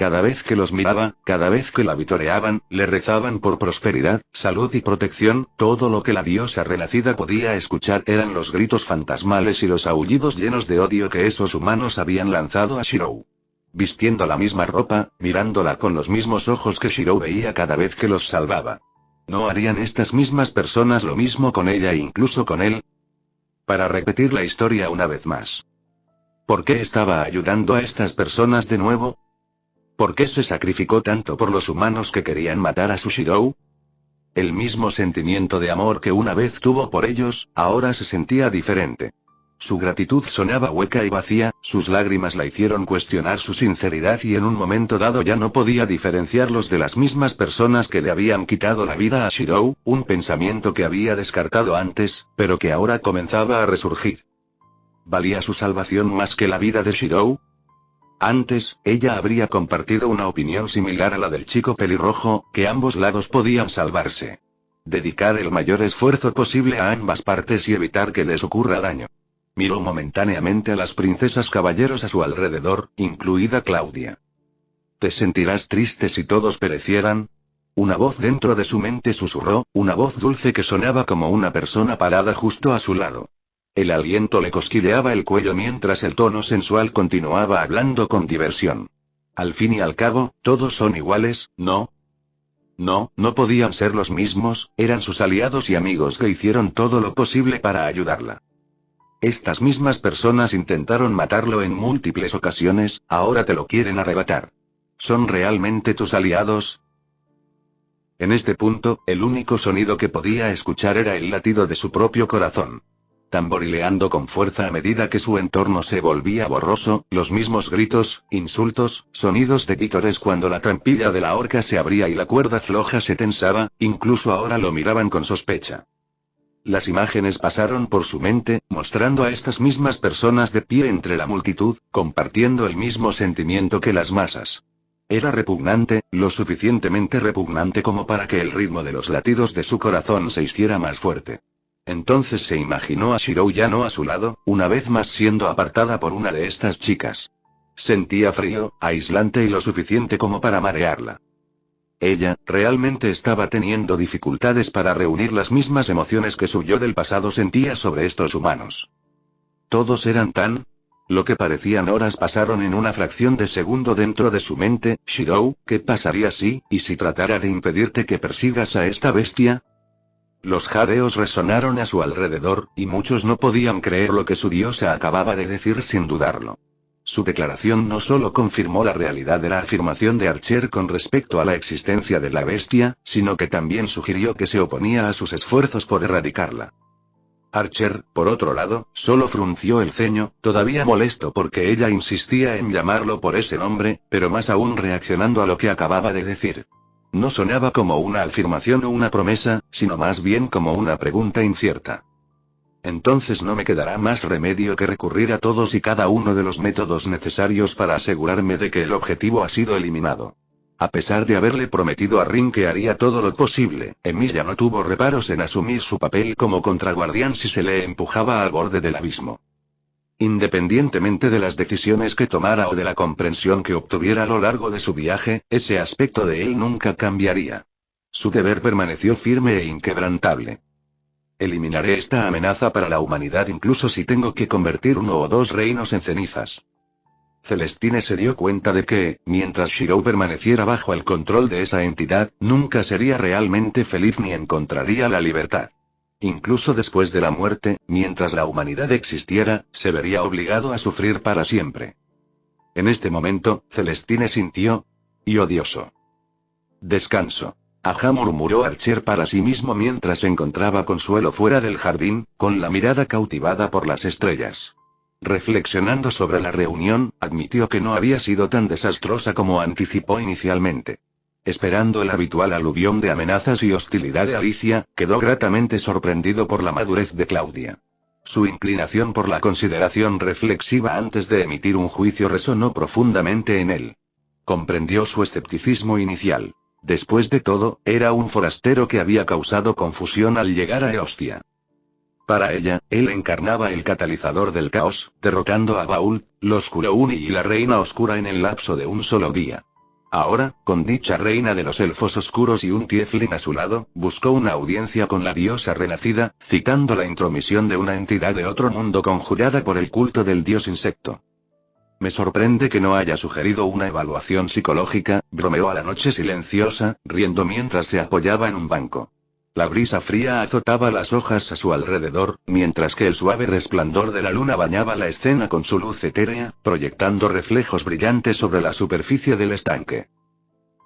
Cada vez que los miraba, cada vez que la vitoreaban, le rezaban por prosperidad, salud y protección, todo lo que la diosa renacida podía escuchar eran los gritos fantasmales y los aullidos llenos de odio que esos humanos habían lanzado a Shirou. Vistiendo la misma ropa, mirándola con los mismos ojos que Shirou veía cada vez que los salvaba. ¿No harían estas mismas personas lo mismo con ella e incluso con él? Para repetir la historia una vez más. ¿Por qué estaba ayudando a estas personas de nuevo? ¿Por qué se sacrificó tanto por los humanos que querían matar a su Shirou? El mismo sentimiento de amor que una vez tuvo por ellos, ahora se sentía diferente. Su gratitud sonaba hueca y vacía, sus lágrimas la hicieron cuestionar su sinceridad y en un momento dado ya no podía diferenciarlos de las mismas personas que le habían quitado la vida a Shirou, un pensamiento que había descartado antes, pero que ahora comenzaba a resurgir. ¿Valía su salvación más que la vida de Shirou? Antes, ella habría compartido una opinión similar a la del chico pelirrojo, que ambos lados podían salvarse. Dedicar el mayor esfuerzo posible a ambas partes y evitar que les ocurra daño. Miró momentáneamente a las princesas caballeros a su alrededor, incluida Claudia. ¿Te sentirás triste si todos perecieran? Una voz dentro de su mente susurró, una voz dulce que sonaba como una persona parada justo a su lado. El aliento le cosquilleaba el cuello mientras el tono sensual continuaba hablando con diversión. Al fin y al cabo, todos son iguales, ¿no? No, no podían ser los mismos, eran sus aliados y amigos que hicieron todo lo posible para ayudarla. Estas mismas personas intentaron matarlo en múltiples ocasiones, ahora te lo quieren arrebatar. ¿Son realmente tus aliados? En este punto, el único sonido que podía escuchar era el latido de su propio corazón. Tamborileando con fuerza a medida que su entorno se volvía borroso, los mismos gritos, insultos, sonidos de vítores cuando la trampilla de la horca se abría y la cuerda floja se tensaba, incluso ahora lo miraban con sospecha. Las imágenes pasaron por su mente, mostrando a estas mismas personas de pie entre la multitud, compartiendo el mismo sentimiento que las masas. Era repugnante, lo suficientemente repugnante como para que el ritmo de los latidos de su corazón se hiciera más fuerte. Entonces se imaginó a Shirou ya no a su lado, una vez más siendo apartada por una de estas chicas. Sentía frío, aislante y lo suficiente como para marearla. Ella, realmente estaba teniendo dificultades para reunir las mismas emociones que su yo del pasado sentía sobre estos humanos. Todos eran tan... Lo que parecían horas pasaron en una fracción de segundo dentro de su mente. Shirou, ¿qué pasaría si tratara de impedirte que persigas a esta bestia? Los jadeos resonaron a su alrededor, y muchos no podían creer lo que su diosa acababa de decir sin dudarlo. Su declaración no solo confirmó la realidad de la afirmación de Archer con respecto a la existencia de la bestia, sino que también sugirió que se oponía a sus esfuerzos por erradicarla. Archer, por otro lado, solo frunció el ceño, todavía molesto porque ella insistía en llamarlo por ese nombre, pero más aún reaccionando a lo que acababa de decir. No sonaba como una afirmación o una promesa, sino más bien como una pregunta incierta. Entonces no me quedará más remedio que recurrir a todos y cada uno de los métodos necesarios para asegurarme de que el objetivo ha sido eliminado. A pesar de haberle prometido a Rin que haría todo lo posible, Emilia no tuvo reparos en asumir su papel como contraguardián si se le empujaba al borde del abismo. Independientemente de las decisiones que tomara o de la comprensión que obtuviera a lo largo de su viaje, ese aspecto de él nunca cambiaría. Su deber permaneció firme e inquebrantable. Eliminaré esta amenaza para la humanidad incluso si tengo que convertir uno o dos reinos en cenizas. Celestine se dio cuenta de que, mientras Shirou permaneciera bajo el control de esa entidad, nunca sería realmente feliz ni encontraría la libertad. Incluso después de la muerte, mientras la humanidad existiera, se vería obligado a sufrir para siempre. En este momento, Celestine sintió... y odioso. Descanso. Ajá, murmuró Archer para sí mismo mientras encontraba consuelo fuera del jardín, con la mirada cautivada por las estrellas. Reflexionando sobre la reunión, admitió que no había sido tan desastrosa como anticipó inicialmente. Esperando el habitual aluvión de amenazas y hostilidad de Alicia, quedó gratamente sorprendido por la madurez de Claudia. Su inclinación por la consideración reflexiva antes de emitir un juicio resonó profundamente en él. Comprendió su escepticismo inicial. Después de todo, era un forastero que había causado confusión al llegar a Eostia. Para ella, él encarnaba el catalizador del caos, derrotando a Baul, los Kurouni y la Reina Oscura en el lapso de un solo día. Ahora, con dicha reina de los elfos oscuros y un tiefling a su lado, buscó una audiencia con la diosa renacida, citando la intromisión de una entidad de otro mundo conjurada por el culto del dios insecto. Me sorprende que no haya sugerido una evaluación psicológica, bromeó a la noche silenciosa, riendo mientras se apoyaba en un banco. La brisa fría azotaba las hojas a su alrededor, mientras que el suave resplandor de la luna bañaba la escena con su luz etérea, proyectando reflejos brillantes sobre la superficie del estanque.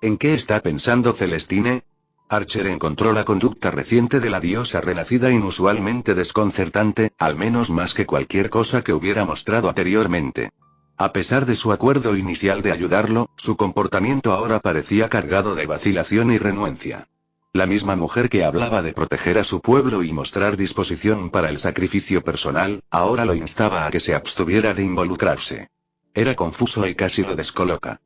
¿En qué está pensando Celestine? Archer encontró la conducta reciente de la diosa renacida inusualmente desconcertante, al menos más que cualquier cosa que hubiera mostrado anteriormente. A pesar de su acuerdo inicial de ayudarlo, su comportamiento ahora parecía cargado de vacilación y renuencia. La misma mujer que hablaba de proteger a su pueblo y mostrar disposición para el sacrificio personal, ahora lo instaba a que se abstuviera de involucrarse. Era confuso y casi lo descoloca.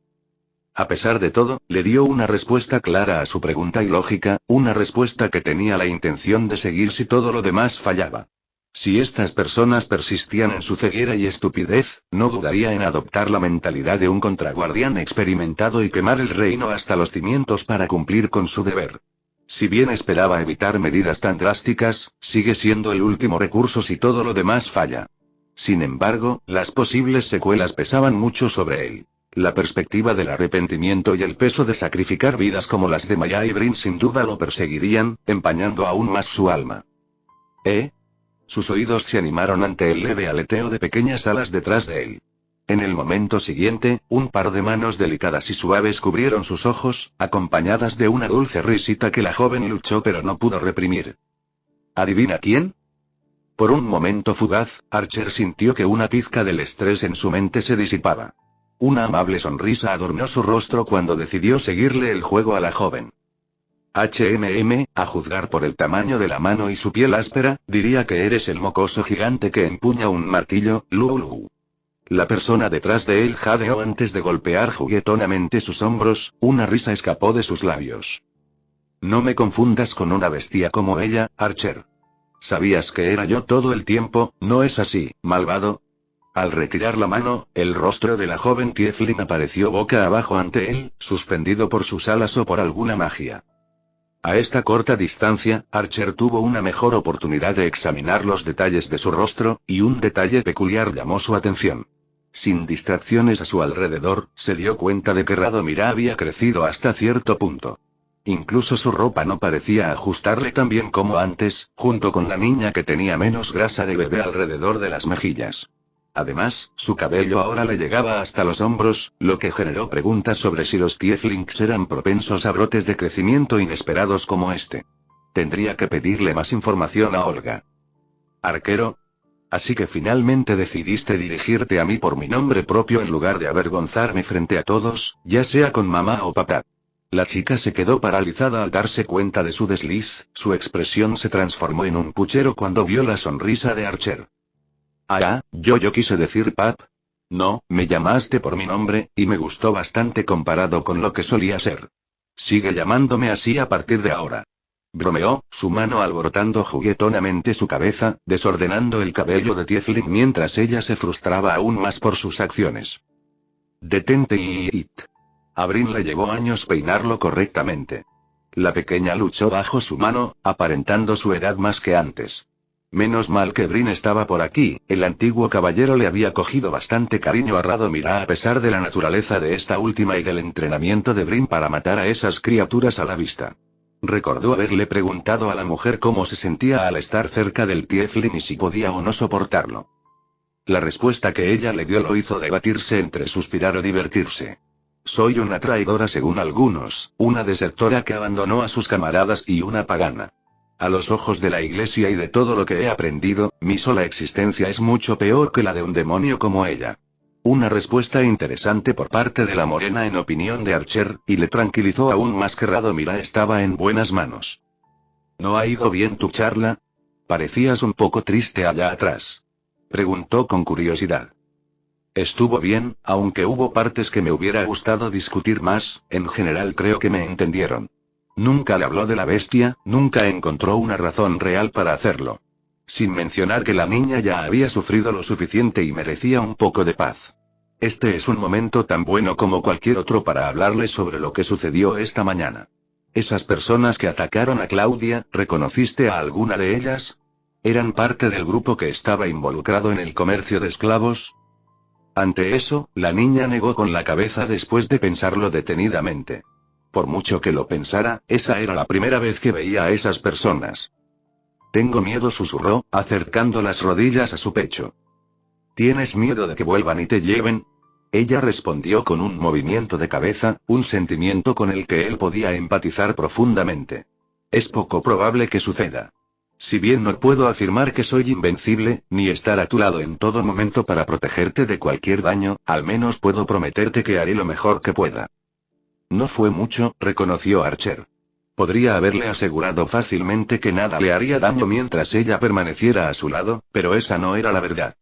A pesar de todo, le dio una respuesta clara a su pregunta ilógica, una respuesta que tenía la intención de seguir si todo lo demás fallaba. Si estas personas persistían en su ceguera y estupidez, no dudaría en adoptar la mentalidad de un contraguardián experimentado y quemar el reino hasta los cimientos para cumplir con su deber. Si bien esperaba evitar medidas tan drásticas, sigue siendo el último recurso si todo lo demás falla. Sin embargo, las posibles secuelas pesaban mucho sobre él. La perspectiva del arrepentimiento y el peso de sacrificar vidas como las de Maya y Brin sin duda lo perseguirían, empañando aún más su alma. Sus oídos se animaron ante el leve aleteo de pequeñas alas detrás de él. En el momento siguiente, un par de manos delicadas y suaves cubrieron sus ojos, acompañadas de una dulce risita que la joven luchó pero no pudo reprimir. ¿Adivina quién? Por un momento fugaz, Archer sintió que una pizca del estrés en su mente se disipaba. Una amable sonrisa adornó su rostro cuando decidió seguirle el juego a la joven. A juzgar por el tamaño de la mano y su piel áspera, diría que eres el mocoso gigante que empuña un martillo, Lulu. La persona detrás de él jadeó antes de golpear juguetonamente sus hombros, una risa escapó de sus labios. No me confundas con una bestia como ella, Archer. Sabías que era yo todo el tiempo, ¿no es así, malvado? Al retirar la mano, el rostro de la joven tiefling apareció boca abajo ante él, suspendido por sus alas o por alguna magia. A esta corta distancia, Archer tuvo una mejor oportunidad de examinar los detalles de su rostro, y un detalle peculiar llamó su atención. Sin distracciones a su alrededor, se dio cuenta de que Radomir había crecido hasta cierto punto. Incluso su ropa no parecía ajustarle tan bien como antes, junto con la niña que tenía menos grasa de bebé alrededor de las mejillas. Además, su cabello ahora le llegaba hasta los hombros, lo que generó preguntas sobre si los tieflings eran propensos a brotes de crecimiento inesperados como este. Tendría que pedirle más información a Olga. Arquero. Así que finalmente decidiste dirigirte a mí por mi nombre propio en lugar de avergonzarme frente a todos, ya sea con mamá o papá. La chica se quedó paralizada al darse cuenta de su desliz, su expresión se transformó en un puchero cuando vio la sonrisa de Archer. Yo quise decir pap. No, me llamaste por mi nombre, y me gustó bastante comparado con lo que solía ser. Sigue llamándome así a partir de ahora. Bromeó, su mano alborotando juguetonamente su cabeza, desordenando el cabello de Tiefling mientras ella se frustraba aún más por sus acciones. Detente y... A Brin le llevó años peinarlo correctamente. La pequeña luchó bajo su mano, aparentando su edad más que antes. Menos mal que Brin estaba por aquí, el antiguo caballero le había cogido bastante cariño a Radomir a pesar de la naturaleza de esta última y del entrenamiento de Brin para matar a esas criaturas a la vista. Recordó haberle preguntado a la mujer cómo se sentía al estar cerca del tiefling y si podía o no soportarlo. La respuesta que ella le dio lo hizo debatirse entre suspirar o divertirse. Soy una traidora según algunos, una desertora que abandonó a sus camaradas y una pagana. A los ojos de la iglesia y de todo lo que he aprendido, mi sola existencia es mucho peor que la de un demonio como ella. Una respuesta interesante por parte de la morena en opinión de Archer, y le tranquilizó aún más que Radomir estaba en buenas manos. ¿No ha ido bien tu charla? Parecías un poco triste allá atrás. Preguntó con curiosidad. Estuvo bien, aunque hubo partes que me hubiera gustado discutir más, en general creo que me entendieron. Nunca le habló de la bestia, nunca encontró una razón real para hacerlo. Sin mencionar que la niña ya había sufrido lo suficiente y merecía un poco de paz. Este es un momento tan bueno como cualquier otro para hablarle sobre lo que sucedió esta mañana. Esas personas que atacaron a Claudia, ¿reconociste a alguna de ellas? ¿Eran parte del grupo que estaba involucrado en el comercio de esclavos? Ante eso, la niña negó con la cabeza después de pensarlo detenidamente. Por mucho que lo pensara, esa era la primera vez que veía a esas personas. Tengo miedo, susurró, acercando las rodillas a su pecho. ¿Tienes miedo de que vuelvan y te lleven? Ella respondió con un movimiento de cabeza, un sentimiento con el que él podía empatizar profundamente. Es poco probable que suceda. Si bien no puedo afirmar que soy invencible, ni estar a tu lado en todo momento para protegerte de cualquier daño, al menos puedo prometerte que haré lo mejor que pueda. No fue mucho, reconoció Archer. Podría haberle asegurado fácilmente que nada le haría daño mientras ella permaneciera a su lado, pero esa no era la verdad.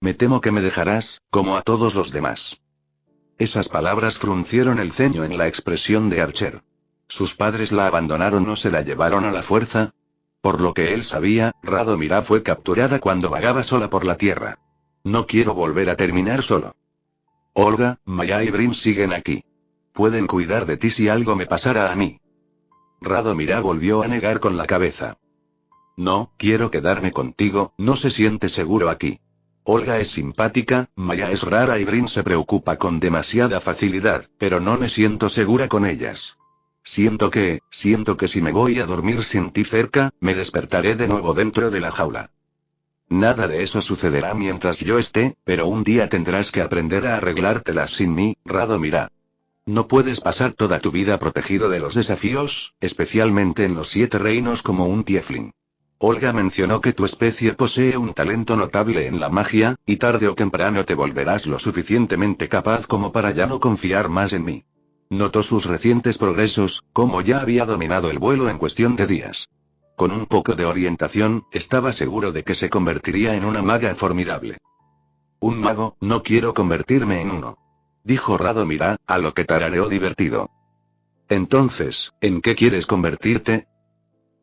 Me temo que me dejarás, como a todos los demás. Esas palabras fruncieron el ceño en la expresión de Archer. ¿Sus padres la abandonaron o se la llevaron a la fuerza? Por lo que él sabía, Radomir fue capturada cuando vagaba sola por la tierra. No quiero volver a terminar solo. Olga, Maya y Brin siguen aquí. Pueden cuidar de ti si algo me pasara a mí. Radomir volvió a negar con la cabeza. No, quiero quedarme contigo, no se siente seguro aquí. Olga es simpática, Maya es rara y Brin se preocupa con demasiada facilidad, pero no me siento segura con ellas. Siento que si me voy a dormir sin ti cerca, me despertaré de nuevo dentro de la jaula. Nada de eso sucederá mientras yo esté, pero un día tendrás que aprender a arreglártelas sin mí, Radomir. No puedes pasar toda tu vida protegido de los desafíos, especialmente en los 7 reinos como un tiefling. Olga mencionó que tu especie posee un talento notable en la magia, y tarde o temprano te volverás lo suficientemente capaz como para ya no confiar más en mí. Notó sus recientes progresos, como ya había dominado el vuelo en cuestión de días. Con un poco de orientación, estaba seguro de que se convertiría en una maga formidable. Un mago, no quiero convertirme en uno. Dijo Radomir, a lo que tarareó divertido. Entonces, ¿en qué quieres convertirte?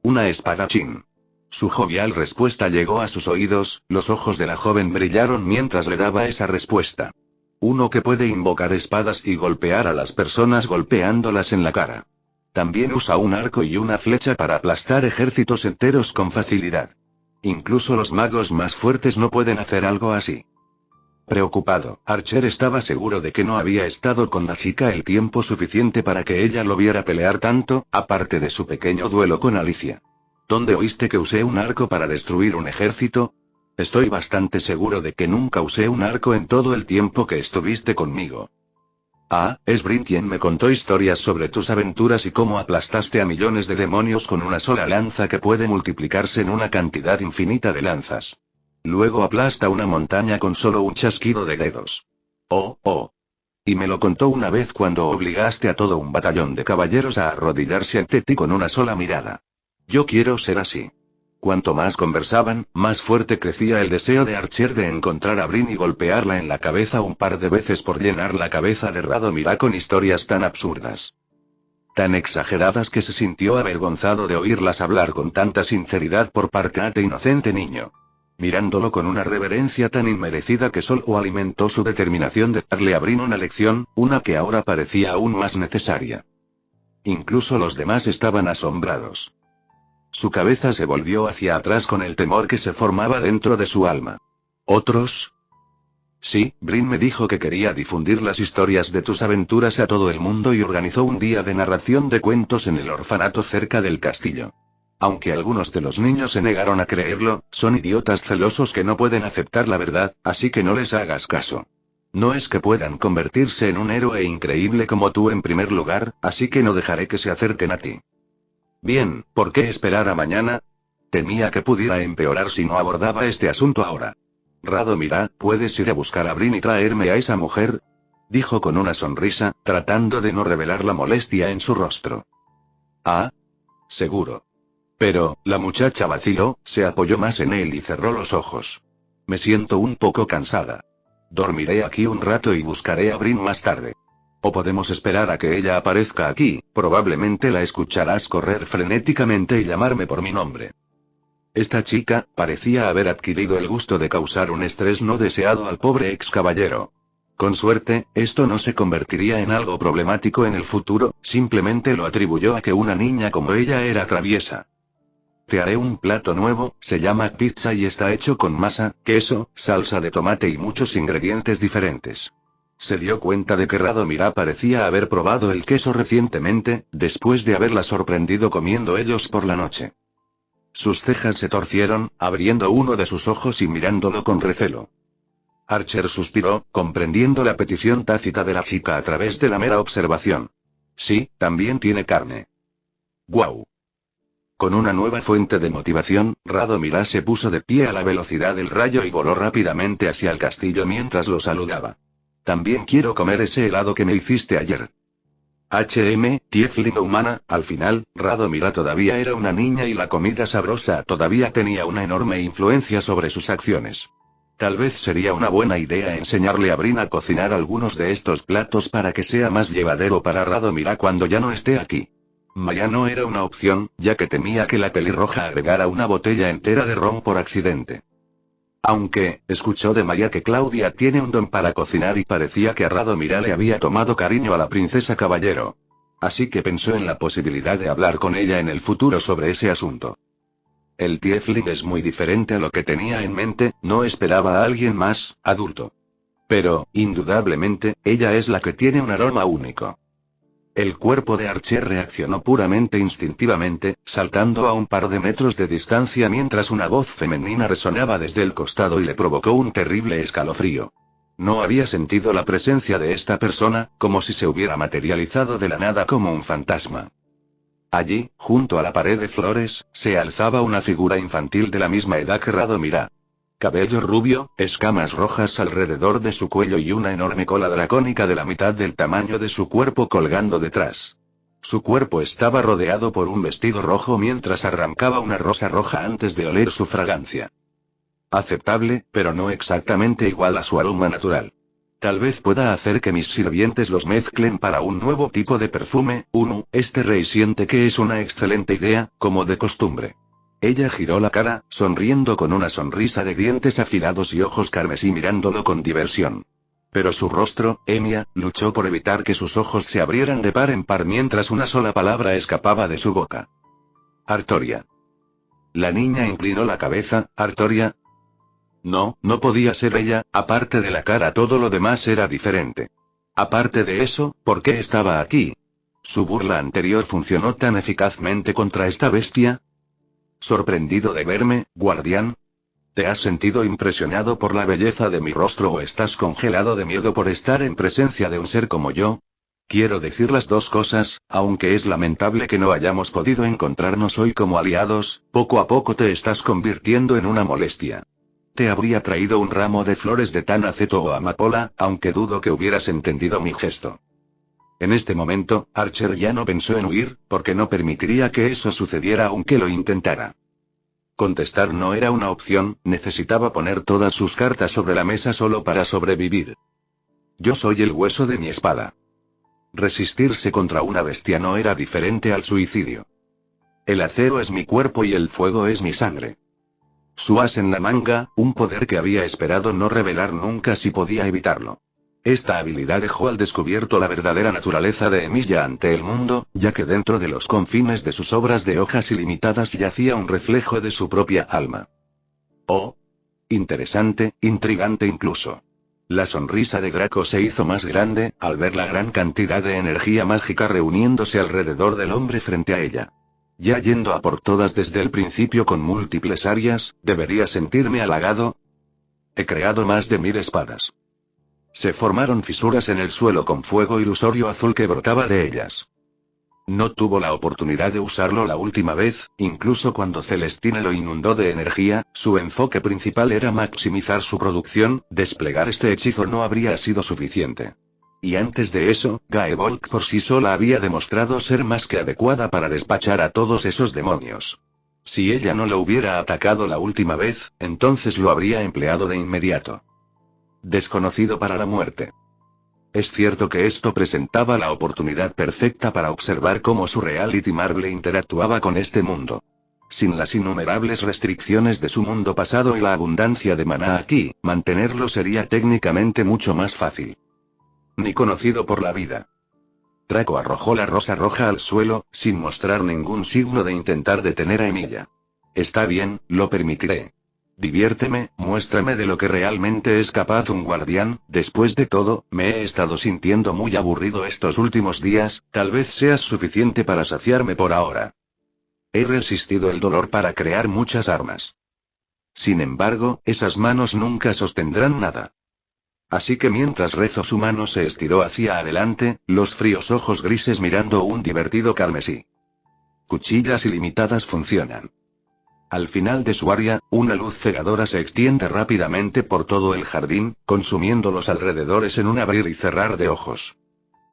Una espadachín. Su jovial respuesta llegó a sus oídos, los ojos de la joven brillaron mientras le daba esa respuesta. Uno que puede invocar espadas y golpear a las personas golpeándolas en la cara. También usa un arco y una flecha para aplastar ejércitos enteros con facilidad. Incluso los magos más fuertes no pueden hacer algo así. Preocupado, Archer estaba seguro de que no había estado con la chica el tiempo suficiente para que ella lo viera pelear tanto, aparte de su pequeño duelo con Alicia. ¿Dónde oíste que usé un arco para destruir un ejército? Estoy bastante seguro de que nunca usé un arco en todo el tiempo que estuviste conmigo. Ah, es Brin quien me contó historias sobre tus aventuras y cómo aplastaste a millones de demonios con una sola lanza que puede multiplicarse en una cantidad infinita de lanzas. Luego aplasta una montaña con solo un chasquido de dedos. Oh, oh. Y me lo contó una vez cuando obligaste a todo un batallón de caballeros a arrodillarse ante ti con una sola mirada. Yo quiero ser así. Cuanto más conversaban, más fuerte crecía el deseo de Archer de encontrar a Brin y golpearla en la cabeza un par de veces por llenar la cabeza de Radomira con historias tan absurdas. Tan exageradas que se sintió avergonzado de oírlas hablar con tanta sinceridad por parte de este inocente niño. Mirándolo con una reverencia tan inmerecida que solo alimentó su determinación de darle a Brin una lección, una que ahora parecía aún más necesaria. Incluso los demás estaban asombrados. Su cabeza se volvió hacia atrás con el temor que se formaba dentro de su alma. ¿Otros? Sí, Brin me dijo que quería difundir las historias de tus aventuras a todo el mundo y organizó un día de narración de cuentos en el orfanato cerca del castillo. Aunque algunos de los niños se negaron a creerlo, son idiotas celosos que no pueden aceptar la verdad, así que no les hagas caso. No es que puedan convertirse en un héroe increíble como tú en primer lugar, así que no dejaré que se acerquen a ti. Bien, ¿por qué esperar a mañana? Temía que pudiera empeorar si no abordaba este asunto ahora. Radomira, ¿puedes ir a buscar a Brin y traerme a esa mujer? Dijo con una sonrisa, tratando de no revelar la molestia en su rostro. Ah, seguro. Pero, la muchacha vaciló, se apoyó más en él y cerró los ojos. Me siento un poco cansada. Dormiré aquí un rato y buscaré a Brin más tarde. O podemos esperar a que ella aparezca aquí, probablemente la escucharás correr frenéticamente y llamarme por mi nombre. Esta chica, parecía haber adquirido el gusto de causar un estrés no deseado al pobre ex caballero. Con suerte, esto no se convertiría en algo problemático en el futuro, simplemente lo atribuyó a que una niña como ella era traviesa. Te haré un plato nuevo, se llama pizza y está hecho con masa, queso, salsa de tomate y muchos ingredientes diferentes. Se dio cuenta de que Radomira parecía haber probado el queso recientemente, después de haberla sorprendido comiendo ellos por la noche. Sus cejas se torcieron, abriendo uno de sus ojos y mirándolo con recelo. Archer suspiró, comprendiendo la petición tácita de la chica a través de la mera observación. Sí, también tiene carne. ¡Guau! Con una nueva fuente de motivación, Radomira se puso de pie a la velocidad del rayo y voló rápidamente hacia el castillo mientras lo saludaba. También quiero comer ese helado que me hiciste ayer. Tiefling humana, al final, Radomira todavía era una niña y la comida sabrosa todavía tenía una enorme influencia sobre sus acciones. Tal vez sería una buena idea enseñarle a Brin a cocinar algunos de estos platos para que sea más llevadero para Radomira cuando ya no esté aquí. Maya no era una opción, ya que temía que la pelirroja agregara una botella entera de ron por accidente. Aunque, escuchó de Maya que Claudia tiene un don para cocinar y parecía que a Radomira le había tomado cariño a la princesa caballero. Así que pensó en la posibilidad de hablar con ella en el futuro sobre ese asunto. El tiefling es muy diferente a lo que tenía en mente, no esperaba a alguien más, adulto. Pero, indudablemente, ella es la que tiene un aroma único. El cuerpo de Archer reaccionó puramente instintivamente, saltando a un par de metros de distancia mientras una voz femenina resonaba desde el costado y le provocó un terrible escalofrío. No había sentido la presencia de esta persona, como si se hubiera materializado de la nada como un fantasma. Allí, junto a la pared de flores, se alzaba una figura infantil de la misma edad que Radomira. Cabello rubio, escamas rojas alrededor de su cuello y una enorme cola dracónica de la mitad del tamaño de su cuerpo colgando detrás. Su cuerpo estaba rodeado por un vestido rojo mientras arrancaba una rosa roja antes de oler su fragancia. Aceptable, pero no exactamente igual a su aroma natural. Tal vez pueda hacer que mis sirvientes los mezclen para un nuevo tipo de perfume. Este rey siente que es una excelente idea, como de costumbre. Ella giró la cara, sonriendo con una sonrisa de dientes afilados y ojos carmesí mirándolo con diversión. Pero su rostro, Emilia, luchó por evitar que sus ojos se abrieran de par en par mientras una sola palabra escapaba de su boca. Artoria. La niña inclinó la cabeza. ¿Artoria? No, no podía ser ella, aparte de la cara todo lo demás era diferente. Aparte de eso, ¿por qué estaba aquí? ¿Su burla anterior funcionó tan eficazmente contra esta bestia? ¿Sorprendido de verme, guardián? ¿Te has sentido impresionado por la belleza de mi rostro o estás congelado de miedo por estar en presencia de un ser como yo? Quiero decir las dos cosas, aunque es lamentable que no hayamos podido encontrarnos hoy como aliados, poco a poco te estás convirtiendo en una molestia. Te habría traído un ramo de flores de tanaceto o amapola, aunque dudo que hubieras entendido mi gesto. En este momento, Archer ya no pensó en huir, porque no permitiría que eso sucediera aunque lo intentara. Contestar no era una opción, necesitaba poner todas sus cartas sobre la mesa solo para sobrevivir. Yo soy el hueso de mi espada. Resistirse contra una bestia no era diferente al suicidio. El acero es mi cuerpo y el fuego es mi sangre. Su as en la manga, un poder que había esperado no revelar nunca si podía evitarlo. Esta habilidad dejó al descubierto la verdadera naturaleza de Emilia ante el mundo, ya que dentro de los confines de sus obras de hojas ilimitadas yacía un reflejo de su propia alma. Oh. Interesante, intrigante incluso. La sonrisa de Draco se hizo más grande, al ver la gran cantidad de energía mágica reuniéndose alrededor del hombre frente a ella. Ya yendo a por todas desde el principio con múltiples áreas, ¿debería sentirme halagado? He creado más de 1000 espadas. Se formaron fisuras en el suelo con fuego ilusorio azul que brotaba de ellas. No tuvo la oportunidad de usarlo la última vez, incluso cuando Celestina lo inundó de energía, su enfoque principal era maximizar su producción, desplegar este hechizo no habría sido suficiente. Y antes de eso, Gaebolk por sí sola había demostrado ser más que adecuada para despachar a todos esos demonios. Si ella no lo hubiera atacado la última vez, entonces lo habría empleado de inmediato. Desconocido para la muerte. Es cierto que esto presentaba la oportunidad perfecta para observar cómo su Reality Marble interactuaba con este mundo. Sin las innumerables restricciones de su mundo pasado y la abundancia de maná aquí, mantenerlo sería técnicamente mucho más fácil. Ni conocido por la vida. Draco arrojó la rosa roja al suelo, sin mostrar ningún signo de intentar detener a Emilia. Está bien, lo permitiré. Diviérteme, muéstrame de lo que realmente es capaz un guardián, después de todo, me he estado sintiendo muy aburrido estos últimos días, tal vez seas suficiente para saciarme por ahora. He resistido el dolor para crear muchas armas. Sin embargo, esas manos nunca sostendrán nada. Así que mientras rezo su mano se estiró hacia adelante, los fríos ojos grises mirando un divertido carmesí. Cuchillas ilimitadas funcionan. Al final de su área, una luz cegadora se extiende rápidamente por todo el jardín, consumiendo los alrededores en un abrir y cerrar de ojos.